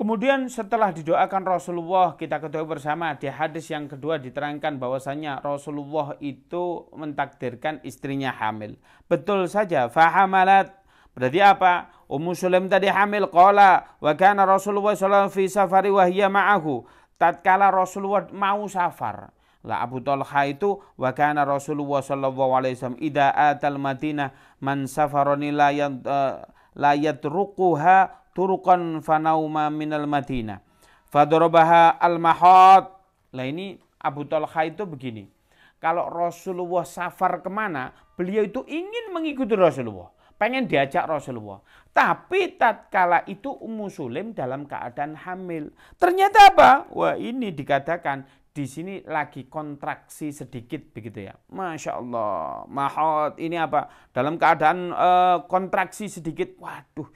Kemudian setelah didoakan Rasulullah, kita ketahui bersama di hadis yang kedua diterangkan bahwasanya Rasulullah itu mentakdirkan istrinya hamil. Betul saja, fahamalat. Berarti apa? Ummu Sulaim tadi hamil. Qala wa kana Rasulullah sallallahu fi safari wa hiya ma'ahu. Tatkala Rasulullah mau safar. Lah Abu Talha itu wa kana Rasulullah sallallahu alaihi wasallam idza atal Madinah man safarani la yatruquha turuqan fanauma minal Madinah fadarabaha al-mahad. Lah ini Abu Talha itu begini. Kalau Rasulullah safar kemana, beliau itu ingin mengikuti Rasulullah, pengen diajak Rasulullah. Tapi tatkala itu Ummu Sulaim dalam keadaan hamil. Ternyata apa? Wah, ini dikatakan di sini lagi kontraksi sedikit begitu ya. Masya Allah. Mahad ini apa? Dalam keadaan kontraksi sedikit. Waduh,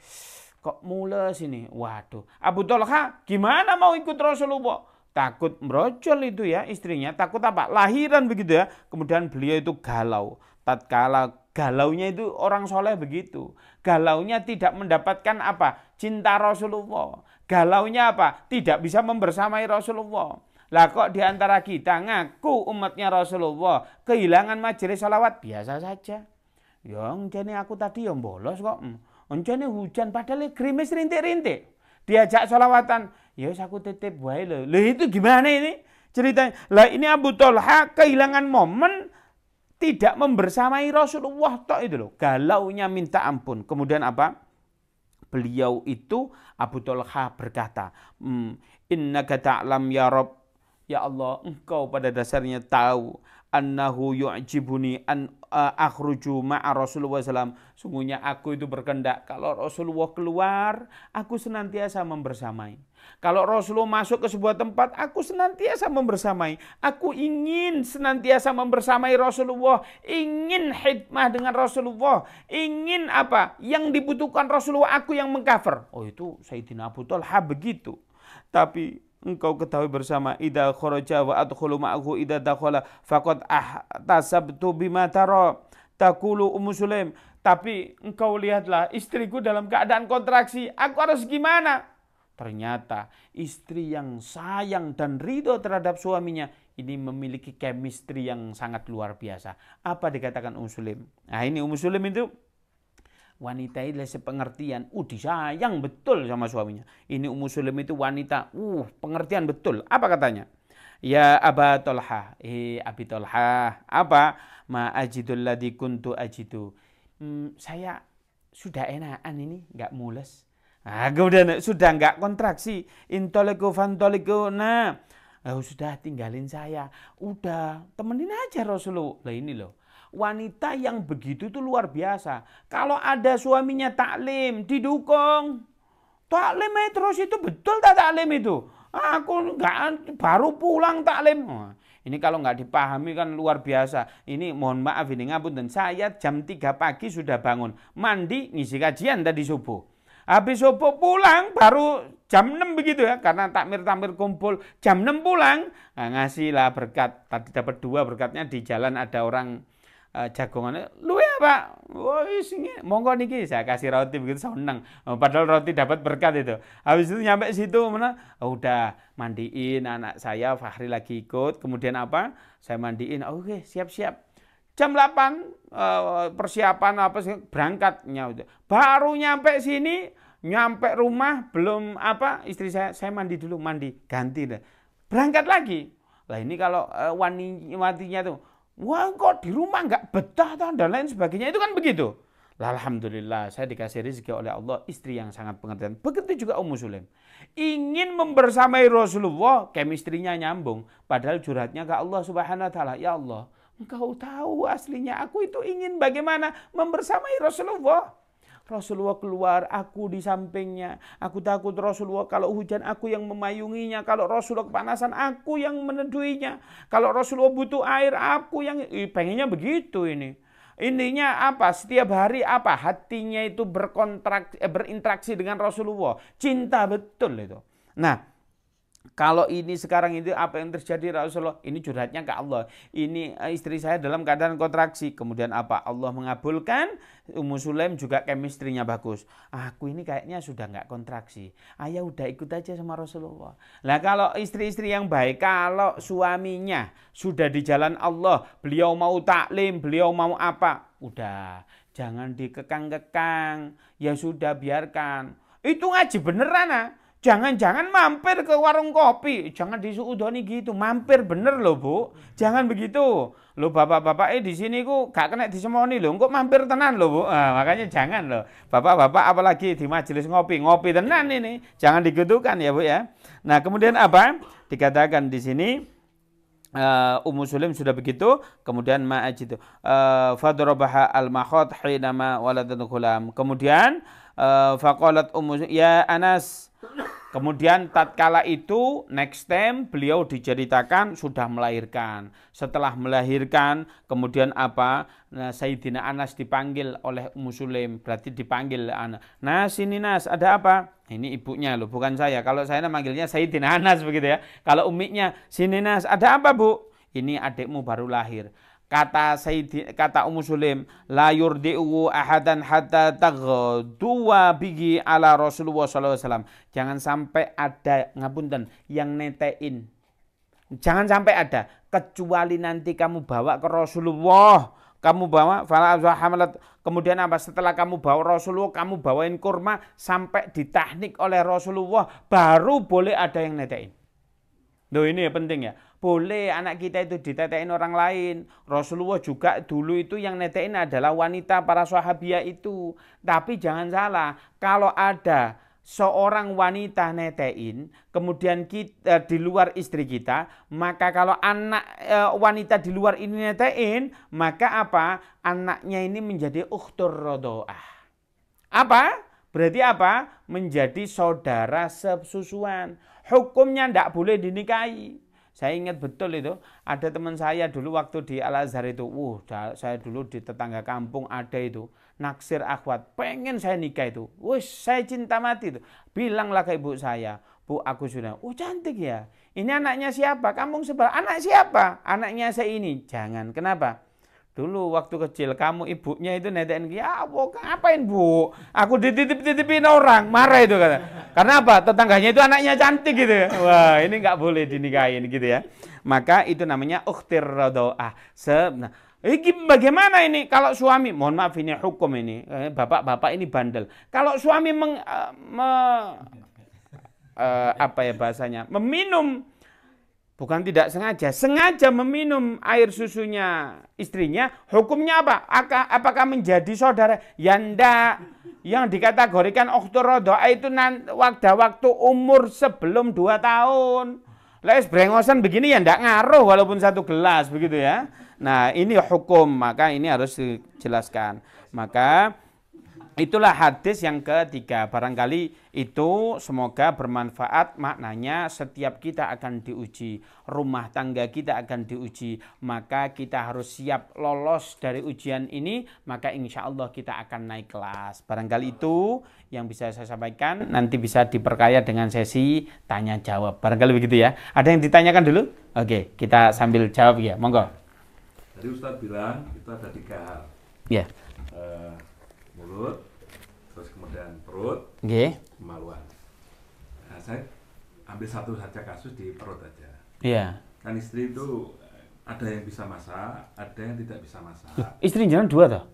kok mules ini. Waduh. Abu Talha gimana mau ikut Rasulullah? Takut merojol itu ya istrinya. Takut apa? Lahiran begitu ya. Kemudian beliau itu galau. Tatkala galaunya itu orang soleh begitu. Galaunya tidak mendapatkan apa? Cinta Rasulullah. Galaunya apa? Tidak bisa membersamai Rasulullah. Lah kok diantara kita ngaku umatnya Rasulullah kehilangan majelis salawat biasa saja. Ya jadi aku tadi yang bolos kok. Jadi hujan padahal gerimis rintik-rintik. Diajak salawatan. Ya aku titip wae lho. Lah itu gimana ini ceritanya? Lah ini Abu Talha kehilangan momen tidak membersamai Rasulullah tok itu loh. Galaunya minta ampun. Kemudian apa? Beliau itu Abu Talha berkata, innaka ta'lam ya Rabb. Ya Allah, engkau pada dasarnya tahu annahu yu'jibuni an akhruju ma'a Rasulullah SAW. Sungguhnya aku itu berkehendak kalau Rasulullah keluar, aku senantiasa membersamai. Kalau Rasulullah masuk ke sebuah tempat, aku senantiasa membersamai. Aku ingin senantiasa membersamai Rasulullah, ingin khidmah dengan Rasulullah, ingin apa? Yang dibutuhkan Rasulullah, aku yang mengcover. Oh itu Sayyidina Abu Talha begitu. Tapi engkau ketahui bersama idza kharaja wa adkhulu ma'ahu idza dakhala faqad ahtasabtu bima tara taqulu Ummu Sulaim. Tapi engkau lihatlah istriku dalam keadaan kontraksi, aku harus gimana? Ternyata istri yang sayang dan ridho terhadap suaminya ini memiliki chemistry yang sangat luar biasa. Apa dikatakan Ummu Sulaim? Nah ini Ummu Sulaim itu wanita ini sepengertian, disayang betul sama suaminya. Ini Ummu Sulaim itu wanita, pengertian betul. Apa katanya? Ya Aba Talha, Abi Talha, apa? Ma ajidul ladzi kuntu ajidu. Saya sudah enakan ini, enggak mules. Nah, kemudian sudah enggak kontraksi. Intoliku fantoliku. Nah, sudah tinggalin saya. Udah, temenin aja Rasulullah. Lah ini loh. Wanita yang begitu itu luar biasa. Kalau ada suaminya taklim, didukung. Taklim terus itu betul tak taklim itu? Aku enggak baru pulang taklim. Ini kalau nggak dipahami kan luar biasa. Ini mohon maaf ini ngapunten. Saya jam 3 pagi sudah bangun. Mandi ngisi kajian tadi subuh. Habis subuh pulang baru jam 6 begitu ya. Karena takmir-takmir kumpul jam 6 pulang. Nah, ngasih lah berkat. Tadi dapat 2 berkatnya di jalan ada orang jagongan, lu ya Pak, monggo niki saya kasih roti begitu seneng. Padahal roti dapat berkat itu. Habis itu nyampe situ mana, udah mandiin anak saya Fahri lagi ikut. Kemudian apa? Saya mandiin. Oke, siap-siap. Jam 8 persiapan apa sih berangkatnya udah. Baru nyampe sini, nyampe rumah belum apa istri saya mandi dulu, mandi ganti deh. Berangkat lagi. Lah ini kalau wanitinya tuh, wah kok di rumah nggak betah dan lain sebagainya, itu kan begitu. Alhamdulillah saya dikasih rezeki oleh Allah istri yang sangat pengertian. Begitu juga Ummu Sulaim. Ingin membersamai Rasulullah, chemistry-nya nyambung. Padahal curhatnya ke Allah Subhanahu wa taala. Ya Allah, Engkau tahu aslinya aku itu ingin bagaimana membersamai Rasulullah. Rasulullah keluar, aku di sampingnya. Aku takut Rasulullah kalau hujan aku yang memayunginya. Kalau Rasulullah kepanasan aku yang meneduhinya. Kalau Rasulullah butuh air aku yang pengennya begitu ini. Intinya apa? Setiap hari apa? Hatinya itu berinteraksi dengan Rasulullah. Cinta betul itu. Nah, Kalau ini sekarang itu apa yang terjadi Rasulullah, ini curhatnya ke Allah. Ini istri saya dalam keadaan kontraksi. Kemudian apa? Allah mengabulkan, Ummu Sulaim juga chemistry-nya bagus. Aku ini kayaknya sudah nggak kontraksi. Ya udah ikut aja sama Rasulullah. Nah kalau istri-istri yang baik, kalau suaminya sudah di jalan Allah, beliau mau taklim, beliau mau apa, udah jangan dikekang-kekang. Ya sudah biarkan. Itu ngaji beneran Jangan-jangan mampir ke warung kopi, jangan disuudoni gitu, mampir bener loh Bu, jangan begitu. Loh bapak-bapak di sini ku gak kena disemoni loh, kok mampir tenan loh Bu. Makanya jangan loh, bapak-bapak apalagi di majelis ngopi, ngopi tenan ini, jangan digitukan ya Bu ya. Nah kemudian apa? Dikatakan di sini Ummu Sulaim sudah begitu, kemudian ma'aj itu fadarabaha al-makhot hinama waladan ghulam. Kemudian faqalat Ummu ya Anas. Kemudian tatkala itu next time beliau diceritakan sudah melahirkan. Setelah melahirkan kemudian apa? Nah, Sayyidina Anas dipanggil oleh Ummu Sulaim, berarti dipanggil Anas. Nas ini Nas, ada apa? Ini ibunya loh, bukan saya. Kalau saya manggilnya Sayyidina Anas begitu ya. Kalau umiknya, sini Nas, ada apa Bu? Ini adikmu baru lahir. Kata Ummu Sulaim, la yurdi'u ahadan hatta taghduwa bihi ala Rasulullah sallallahu alaihi wasallam. Jangan sampai ada ngapunten yang netein. Jangan sampai ada kecuali nanti kamu bawa ke Rasulullah. Kamu bawa kemudian apa? Setelah kamu bawa Rasulullah, kamu bawain kurma sampai ditahnik oleh Rasulullah, baru boleh ada yang netein. Loh ini ya penting ya. Boleh anak kita itu ditetein orang lain. Rasulullah juga dulu itu yang netein adalah wanita para sahabiah itu. Tapi jangan salah, kalau ada seorang wanita netein, kemudian kita di luar istri kita, maka kalau anak wanita di luar ini netein, maka apa? Anaknya ini menjadi ukhtur rodoah. Apa? Berarti apa? Menjadi saudara sesusuan. Hukumnya tidak boleh dinikahi. Saya ingat betul itu, ada teman saya dulu waktu di Al-Azhar itu, saya dulu di tetangga kampung ada itu, naksir akhwat, pengen saya nikah itu, saya cinta mati itu. Bilanglah ke ibu saya, Bu aku sudah, cantik ya, ini anaknya siapa? Kampung sebelah, anak siapa? Anaknya saya ini. Jangan, kenapa? Dulu waktu kecil kamu ibunya itu netein, ya ngapain Bu? Aku dititip-titipin orang, marah itu kata. Karena apa? Tetangganya itu anaknya cantik gitu. Wah ini nggak boleh dinikahin gitu ya. Maka itu namanya ukhtir radoah. Nah, bagaimana ini kalau suami? Mohon maaf ini hukum ini. Bapak-bapak ini bandel. Kalau suami apa ya bahasanya? Meminum. Bukan tidak sengaja meminum air susunya istrinya, hukumnya apa? Apakah menjadi saudara? Ya enggak. Yang dikategorikan ukhtur radoah itu waktu umur sebelum 2 tahun. Les brengosan begini ya enggak ngaruh walaupun 1 gelas begitu ya. Nah ini hukum, maka ini harus dijelaskan. Maka itulah hadis yang ketiga. Barangkali itu semoga bermanfaat, maknanya setiap kita akan diuji, rumah tangga kita akan diuji, maka kita harus siap lolos dari ujian ini, maka insya Allah kita akan naik kelas. Barangkali itu yang bisa saya sampaikan, nanti bisa diperkaya dengan sesi tanya jawab. Barangkali begitu ya. Ada yang ditanyakan dulu? Oke, kita sambil jawab ya, monggo. Tadi Ustadz bilang itu ada 3 hal. Ya. Mulut, terus kemudian perut, kemaluan. Nah, saya ambil satu saja kasus di perut aja. Iya. Kan istri itu ada yang bisa masak, ada yang tidak bisa masak. Istri jangan 2 toh?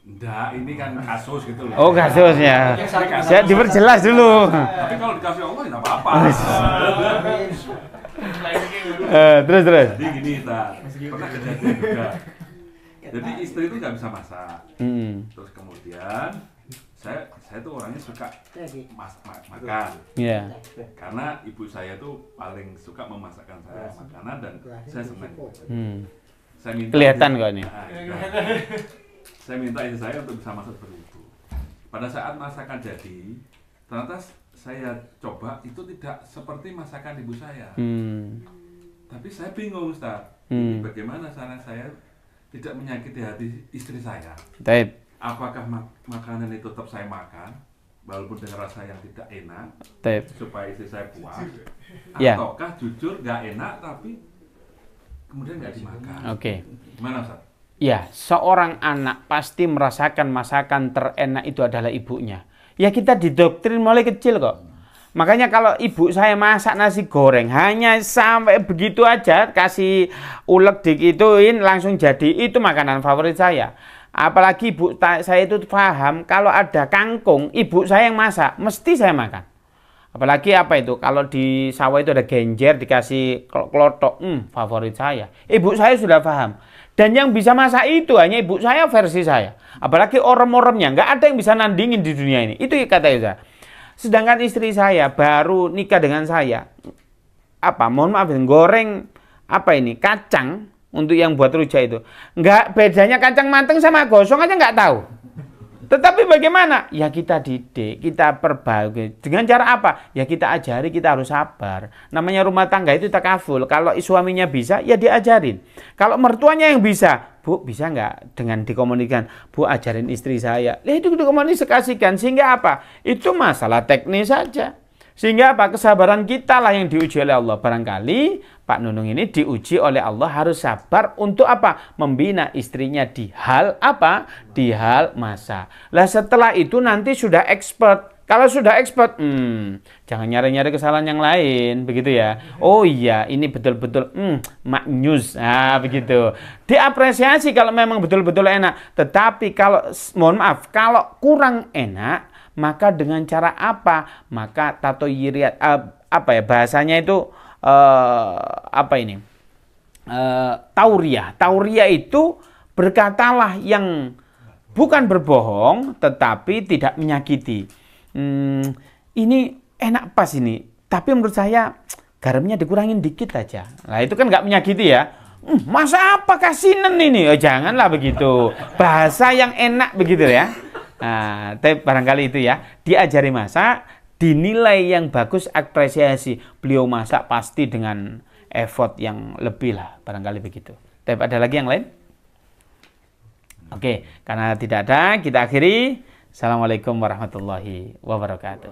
Enggak, ini kan kasus gitu loh. Oh kasusnya. Saya diperjelas dulu. Tapi kalau dikasih Allah tidak apa-apa. Terus. Jadi gini, pernah kejadian juga. Jadi istri itu nggak bisa masak. Terus kemudian saya tuh orangnya suka makan. Iya. Karena ibu saya tuh paling suka memasakkan saya makanan dan saya senang. Saya minta kelihatan kok ini. Saya minta istri saya untuk bisa masak seperti itu. Pada saat masakan jadi, ternyata saya coba itu tidak seperti masakan ibu saya. Tapi saya bingung Ustaz. Bagaimana cara saya tidak menyakiti hati istri saya? Taib. Apakah makanan itu tetap saya makan walaupun dengan rasa yang tidak enak, supaya istri saya puas, ataukah jujur nggak enak tapi kemudian nggak dimakan. Gimana Ustaz? Ya, seorang anak pasti merasakan masakan terenak itu adalah ibunya. Ya kita didoktrin mulai kecil kok. Makanya kalau ibu saya masak nasi goreng hanya sampai begitu aja, kasih ulek dikituin langsung jadi, itu makanan favorit saya. Apalagi ibu saya itu paham kalau ada kangkung, ibu saya yang masak, mesti saya makan. Apalagi apa itu, kalau di sawah itu ada genjer dikasih klotok, favorit saya. Ibu saya sudah paham. Dan yang bisa masak itu hanya ibu saya versi saya. Apalagi orem-oremnya, nggak ada yang bisa nandingin di dunia ini. Itu kata saya. Sedangkan istri saya baru nikah dengan saya, mohon maaf, goreng kacang untuk yang buat rujak itu, nggak bedanya kacang mateng sama gosong aja nggak tahu. Tetapi bagaimana? Ya kita didik, kita perbaiki. Dengan cara apa? Ya kita ajari, kita harus sabar. Namanya rumah tangga itu takaful. Kalau suaminya bisa, ya diajarin. Kalau mertuanya yang bisa, Bu, bisa nggak dengan dikomunikasikan? Bu, ajarin istri saya. Itu dikomunikasikan. Sehingga apa? Itu masalah teknis saja. Sehingga apa? Kesabaran kita lah yang diuji oleh Allah. Barangkali Pak Nunung ini diuji oleh Allah harus sabar untuk apa? Membina istrinya di hal apa? Di hal masak. Lah setelah itu nanti sudah expert. Kalau sudah expert, jangan nyari-nyari kesalahan yang lain, begitu ya. Oh iya, ini betul-betul maknyus. Nah, begitu. Diapresiasi kalau memang betul-betul enak. Tetapi kalau, mohon maaf, kalau kurang enak, maka dengan cara apa? Maka tatoyiriat, bahasanya itu tauriah. Tauriah itu berkatalah yang bukan berbohong tetapi tidak menyakiti. Ini enak pas ini, tapi menurut saya garamnya dikurangin dikit aja. Nah itu kan nggak menyakiti ya. Masa apa kasinan ini? Oh, janganlah begitu. Bahasa yang enak begitu ya. Nah, tapi barangkali itu ya, diajari masak, dinilai yang bagus, apresiasi. Beliau masak pasti dengan effort yang lebih lah, barangkali begitu. Tapi ada lagi yang lain? Oke, karena tidak ada, kita akhiri. Assalamualaikum warahmatullahi wabarakatuh.